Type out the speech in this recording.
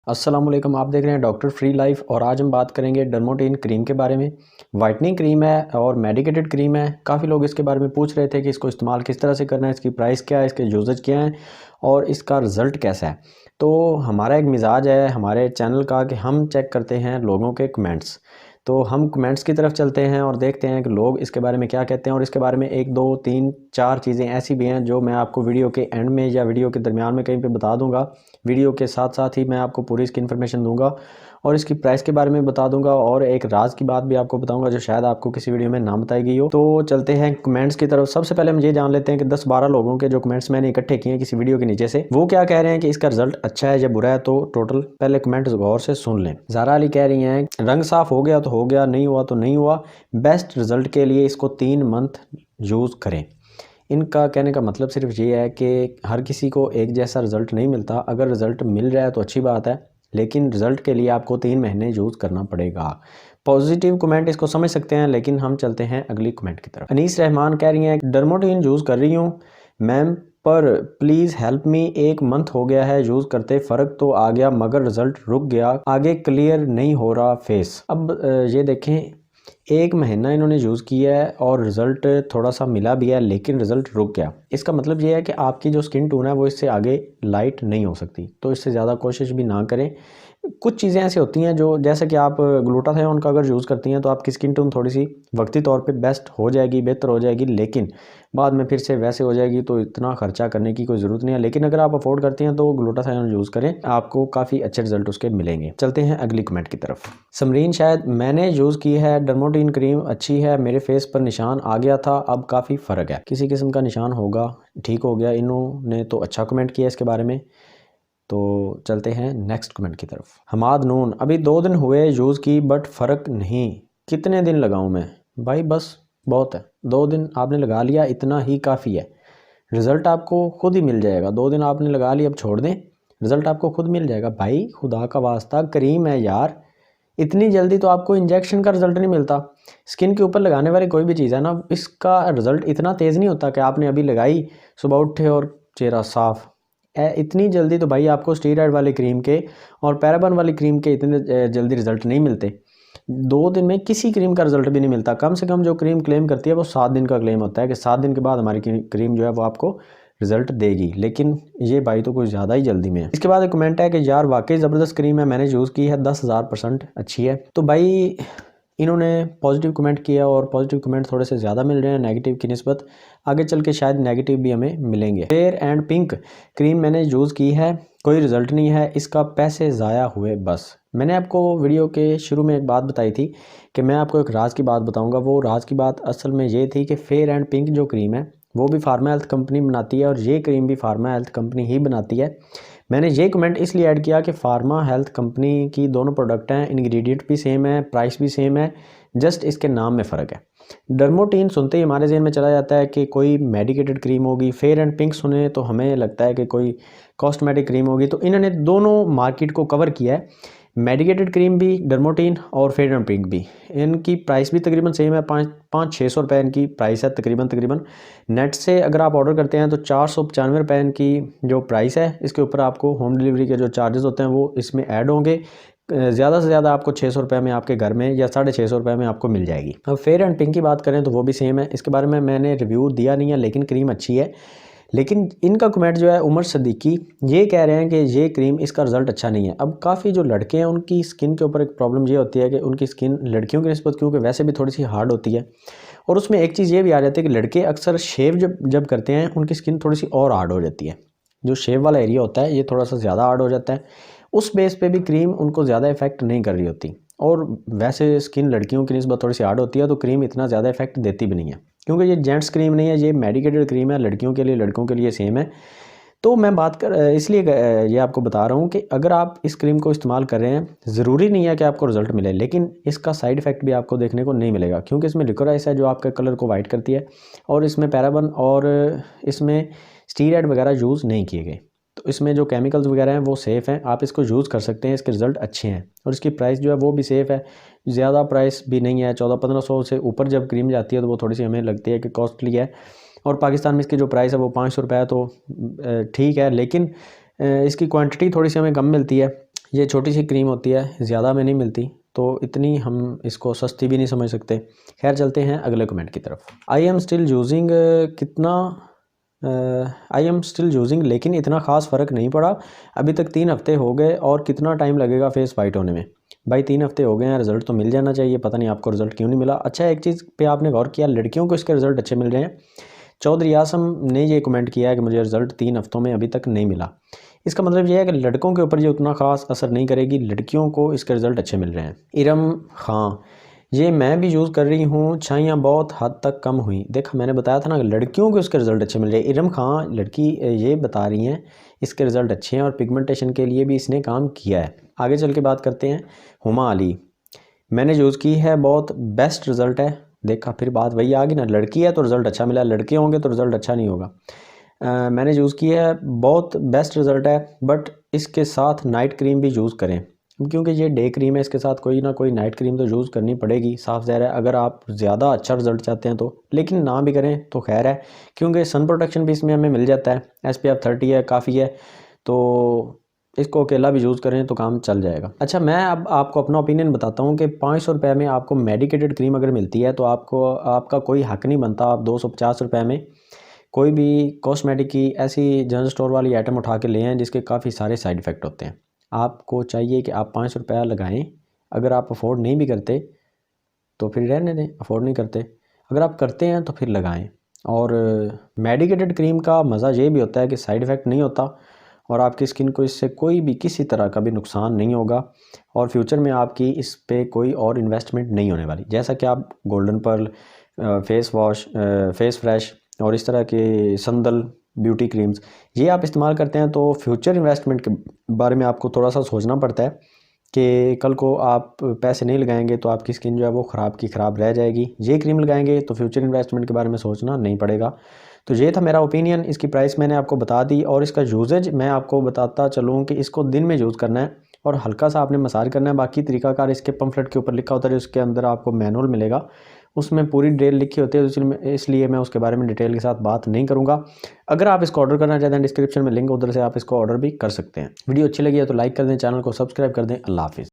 अस्सलाम वालेकुम। आप देख रहे हैं डॉक्टर फ्री लाइफ और आज हम बात करेंगे डर्मोटेन क्रीम के बारे में। वाइटनिंग क्रीम है और मेडिकेटेड क्रीम है। काफ़ी लोग इसके बारे में पूछ रहे थे कि इसको इस्तेमाल किस तरह से करना है, इसकी प्राइस क्या है, इसके यूजेज क्या हैं और इसका रिज़ल्ट कैसा है। तो हमारा एक मिजाज है हमारे चैनल का कि हम चेक करते हैं लोगों के कमेंट्स। तो हम कमेंट्स की तरफ चलते हैं और देखते हैं कि लोग इसके बारे में क्या कहते हैं, और इसके बारे में एक दो तीन चार चीज़ें ऐसी भी हैं जो मैं आपको वीडियो के एंड में या वीडियो के दरमियान में कहीं पे बता दूंगा। वीडियो के साथ साथ ही मैं आपको पूरी इसकी इन्फॉर्मेशन दूंगा और इसकी प्राइस के बारे में बता दूंगा, और एक राज की बात भी आपको बताऊंगा जो शायद आपको किसी वीडियो में ना बताई गई हो। तो चलते हैं कमेंट्स की तरफ। सबसे पहले हम ये जान लेते हैं कि 10-12 लोगों के जो कमेंट्स मैंने इकट्ठे किए हैं किसी वीडियो के नीचे से, वो क्या कह रहे हैं कि इसका रिजल्ट अच्छा है या बुरा है। तो टोटल पहले कमेंट्स गौर से सुन लें। ज़ारा अली कह रही हैं रंग साफ हो गया तो हो गया, नहीं हुआ तो नहीं हुआ, बेस्ट रिजल्ट के लिए इसको 3 मंथ यूज़ करें। इनका कहने का मतलब सिर्फ ये है कि हर किसी को एक जैसा रिज़ल्ट नहीं मिलता। अगर रिज़ल्ट मिल रहा है तो अच्छी बात है, लेकिन रिज़ल्ट के लिए आपको 3 महीने यूज़ करना पड़ेगा। पॉजिटिव कमेंट इसको समझ सकते हैं, लेकिन हम चलते हैं अगली कमेंट की तरफ। अनीस रहमान कह रही हैं डर्मोटीन यूज़ कर रही हूँ मैम, पर प्लीज़ हेल्प मी। 1 मंथ हो गया है यूज़ करते, फ़र्क तो आ गया मगर रिज़ल्ट रुक गया, आगे क्लियर नहीं हो रहा फेस। अब ये देखें, 1 महीना इन्होंने यूज़ किया है और रिज़ल्ट थोड़ा सा मिला भी है, लेकिन रिज़ल्ट रुक गया। इसका मतलब ये है कि आपकी जो स्किन टोन है वो इससे आगे लाइट नहीं हो सकती, तो इससे ज़्यादा कोशिश भी ना करें। कुछ चीज़ें ऐसी होती हैं जो, जैसे कि आप ग्लूटाथायोन का अगर यूज़ करती हैं तो आपकी स्किन टोन थोड़ी सी वक्ती तौर पे बेस्ट हो जाएगी, बेहतर हो जाएगी, लेकिन बाद में फिर से वैसे हो जाएगी, तो इतना खर्चा करने की कोई ज़रूरत नहीं है। लेकिन अगर आप अफोर्ड करती हैं तो ग्लूटाथायोन यूज़ करें, आपको काफ़ी अच्छे रिजल्ट उसके मिलेंगे। चलते हैं अगली कमेंट की तरफ। समरीन शायद मैंने यूज़ की है डर्मोटीन क्रीम, अच्छी है, मेरे फेस पर निशान आ गया था, अब काफ़ी फ़र्क है। किसी किस्म का निशान होगा, ठीक हो गया। इन्होंने तो अच्छा कमेंट किया इसके बारे में। तो चलते हैं नेक्स्ट कमेंट की तरफ। हमाद नून अभी 2 दिन हुए यूज़ की बट फ़र्क नहीं, कितने दिन लगाऊं मैं? भाई बस बहुत है, 2 दिन आपने लगा लिया, इतना ही काफ़ी है। रिज़ल्ट आपको खुद ही मिल जाएगा। 2 दिन आपने लगा लिया, अब छोड़ दें, रिज़ल्ट आपको खुद मिल जाएगा। भाई खुदा का वास्ता, क्रीम है यार, इतनी जल्दी तो आपको इंजेक्शन का रिज़ल्ट नहीं मिलता। स्किन के ऊपर लगाने वाली कोई भी चीज़ है ना, इसका रिज़ल्ट इतना तेज़ नहीं होता कि आपने अभी लगाई, सुबह उठे और चेहरा साफ़। इतनी जल्दी तो भाई आपको स्टीरॉयड वाली क्रीम के और पैराबन वाली क्रीम के इतने जल्दी रिज़ल्ट नहीं मिलते। 2 दिन में किसी क्रीम का रिज़ल्ट भी नहीं मिलता। कम से कम जो क्रीम क्लेम करती है वो 7 दिन का क्लेम होता है कि 7 दिन के बाद हमारी क्रीम जो है वो आपको रिज़ल्ट देगी, लेकिन ये भाई तो कुछ ज़्यादा ही जल्दी में है। इसके बाद एक कमेंट है कि यार वाकई ज़बरदस्त क्रीम है, मैंने यूज़ की है, 10,000% अच्छी है। तो भाई इन्होंने पॉजिटिव कमेंट किया और पॉजिटिव कमेंट थोड़े से ज़्यादा मिल रहे हैं नेगेटिव की निस्बत। आगे चल के शायद नेगेटिव भी हमें मिलेंगे। फेयर एंड पिंक क्रीम मैंने यूज़ की है, कोई रिज़ल्ट नहीं है, इसका पैसे ज़ाया हुए बस। मैंने आपको वीडियो के शुरू में एक बात बताई थी कि मैं आपको एक राज की बात बताऊंगा। वो राज की बात असल में ये थी कि फेयर एंड पिंक जो क्रीम है वो भी फार्मा हेल्थ कंपनी बनाती है और ये क्रीम भी फार्मा हेल्थ कंपनी ही बनाती है। मैंने ये कमेंट इसलिए ऐड किया कि फार्मा हेल्थ कंपनी की दोनों प्रोडक्ट हैं, इंग्रेडिएंट भी सेम है, प्राइस भी सेम है, जस्ट इसके नाम में फ़र्क है। डर्मोटीन सुनते ही हमारे जहन में चला जाता है कि कोई मेडिकेटेड क्रीम होगी, फेयर एंड पिंक सुने तो हमें लगता है कि कोई कॉस्मेटिक क्रीम होगी। तो इन्होंने दोनों मार्केट को कवर किया है, मेडिकेटेड क्रीम भी डर्मोटीन और फेयर एंड पिंक भी। इनकी प्राइस भी तकरीबन सेम है, 500-600 रुपये इनकी प्राइस है तकरीबन। नेट से अगर आप ऑर्डर करते हैं तो 495 रुपये इनकी जो प्राइस है। इसके ऊपर आपको होम डिलीवरी के जो चार्जेस होते हैं वो इसमें ऐड होंगे। ज़्यादा से ज़्यादा आपको 600 रुपये में आपके घर में या 650 रुपये में आपको मिल जाएगी। अब फेयर एंड पिंक की बात करें तो वो भी सेम है, इसके बारे में मैंने रिव्यू दिया नहीं है, लेकिन क्रीम अच्छी है। लेकिन इनका कमेंट जो है उमर सदीकी ये कह रहे हैं कि ये क्रीम इसका रिज़ल्ट अच्छा नहीं है। अब काफ़ी जो लड़के हैं उनकी स्किन के ऊपर एक प्रॉब्लम ये होती है कि उनकी स्किन लड़कियों की निस्बत क्योंकि वैसे भी थोड़ी सी हार्ड होती है, और उसमें एक चीज़ ये भी आ जाती है कि लड़के अक्सर शेव जब करते हैं उनकी स्किन थोड़ी सी और हार्ड हो जाती है। जो शेव वाला एरिया होता है ये थोड़ा सा ज़्यादा हार्ड हो जाता है, उस बेस पे भी क्रीम उनको ज़्यादा इफेक्ट नहीं कर रही होती। और वैसे स्किन लड़कियों की निस्बत थोड़ी सी हार्ड होती है तो क्रीम इतना ज़्यादा इफेक्ट देती भी नहीं है, क्योंकि ये जेंट्स क्रीम नहीं है, ये मेडिकेटेड क्रीम है, लड़कियों के लिए, लड़कों के लिए सेम है। तो मैं बात कर इसलिए ये आपको बता रहा हूँ कि अगर आप इस क्रीम को इस्तेमाल कर रहे हैं, ज़रूरी नहीं है कि आपको रिज़ल्ट मिले, लेकिन इसका साइड इफ़ेक्ट भी आपको देखने को नहीं मिलेगा, क्योंकि इसमें लिकोराइस है जो आपके कलर को वाइट करती है, और इसमें पैराबन और इसमें स्टीरॉयड वगैरह यूज़ नहीं किए गए। तो इसमें जो केमिकल्स वगैरह हैं वो सेफ़ हैं, आप इसको यूज़ कर सकते हैं, इसके रिज़ल्ट अच्छे हैं, और इसकी प्राइस जो है वो भी सेफ़ है। ज़्यादा प्राइस भी नहीं है, 1400-1500 से ऊपर जब क्रीम जाती है तो वो थोड़ी सी हमें लगती है कि कॉस्टली है। और पाकिस्तान में इसकी जो प्राइस है वो 500 रुपये है, तो ठीक है, लेकिन इसकी क्वांटिटी थोड़ी सी हमें कम मिलती है। ये छोटी सी क्रीम होती है, ज़्यादा में नहीं मिलती, तो इतनी हम इसको सस्ती भी नहीं समझ सकते। खैर चलते हैं अगले कमेंट की तरफ। आई एम स्टिल यूजिंग लेकिन इतना ख़ास फ़र्क नहीं पड़ा, अभी तक 3 हफ़्ते हो गए और कितना टाइम लगेगा फेस वाइट होने में। भाई 3 हफ़्ते हो गए हैं, रिज़ल्ट तो मिल जाना चाहिए, पता नहीं आपको रिज़ल्ट क्यों नहीं मिला। अच्छा, एक चीज़ पे आपने गौर किया, लड़कियों को इसके रिज़ल्ट अच्छे मिल रहे हैं। चौधरी आसम ने ये कमेंट किया है कि मुझे रिज़ल्ट 3 हफ़्तों में अभी तक नहीं मिला। इसका मतलब ये है कि लड़कों के ऊपर ये उतना ख़ास असर नहीं करेगी, लड़कियों को इसके रिज़ल्ट अच्छे मिल रहे हैं। इरम हाँ, ये मैं भी यूज़ कर रही हूँ, छाइयाँ बहुत हद तक कम हुई। देखा, मैंने बताया था ना, लड़कियों को इसके रिज़ल्ट अच्छे मिल रहे हैं। इरम खां लड़की ये बता रही हैं इसके रिज़ल्ट अच्छे हैं और पिगमेंटेशन के लिए भी इसने काम किया है। आगे चल के बात करते हैं। हुमा अली, मैंने यूज़ की है, बहुत बेस्ट रिज़ल्ट है। देखा, फिर बात वही आ गई ना, लड़की है तो रिज़ल्ट अच्छा मिला, लड़के होंगे तो रिज़ल्ट अच्छा नहीं होगा। मैंने यूज़ किया है, बहुत बेस्ट रिज़ल्ट है, बट इसके साथ नाइट क्रीम भी यूज़ करें, क्योंकि ये डे क्रीम है, इसके साथ कोई ना कोई नाइट क्रीम तो यूज़ करनी पड़ेगी। साफ ज़ाहिर है, अगर आप ज़्यादा अच्छा रिज़ल्ट चाहते हैं तो, लेकिन ना भी करें तो खैर है, क्योंकि सन प्रोटेक्शन भी इसमें हमें मिल जाता है। SPF 30 है, काफ़ी है, तो इसको अकेला भी यूज़ करें तो काम चल जाएगा। अच्छा, मैं अब आपको अपना ओपिनियन बताता हूँ कि 500 रुपये में आपको मेडिकेटेड क्रीम अगर मिलती है तो आपका कोई हक नहीं बनता आप 250 रुपये में कोई भी कॉस्मेटिक की ऐसी जनरल स्टोर वाली आइटम उठा के ले आएँ जिसके काफ़ी सारे साइड इफ़ेक्ट होते हैं। आपको चाहिए कि आप 500 रुपया लगाएँ। अगर आप अफोर्ड नहीं भी करते तो फिर रहने दें, अफोर्ड नहीं करते। अगर आप करते हैं तो फिर लगाएँ। और मेडिकेटेड क्रीम का मज़ा ये भी होता है कि साइड इफ़ेक्ट नहीं होता और आपकी स्किन को इससे कोई भी किसी तरह का भी नुकसान नहीं होगा और फ्यूचर में आपकी इस पे कोई और इन्वेस्टमेंट नहीं होने वाली। जैसा कि आप golden pearl, face wash, face fresh और इस तरह के संदल ब्यूटी क्रीम्स ये आप इस्तेमाल करते हैं तो फ्यूचर इन्वेस्टमेंट के बारे में आपको थोड़ा सा सोचना पड़ता है कि कल को आप पैसे नहीं लगाएंगे तो आपकी स्किन जो है वो ख़राब की ख़राब रह जाएगी। ये क्रीम लगाएंगे तो फ्यूचर इन्वेस्टमेंट के बारे में सोचना नहीं पड़ेगा। तो ये था मेरा ओपिनियन, इसकी प्राइस मैंने आपको बता दी और इसका यूजेज मैं आपको बताता चलूँ कि इसको दिन में यूज़ करना है और हल्का सा आपने मसाज करना है। बाकी तरीकाकार इसके पम्फलेट के ऊपर लिखा होता है, उसके अंदर आपको मैनुअल मिलेगा, उसमें पूरी डिटेल लिखी होती है, इसलिए मैं उसके बारे में डिटेल के साथ बात नहीं करूँगा। अगर आप इसको ऑर्डर करना चाहते हैं, डिस्क्रिप्शन में लिंक, उधर से आप इसको ऑर्डर भी कर सकते हैं। वीडियो अच्छी लगी है तो लाइक कर दें, चैनल को सब्सक्राइब कर दें। अल्लाह हाफिज़।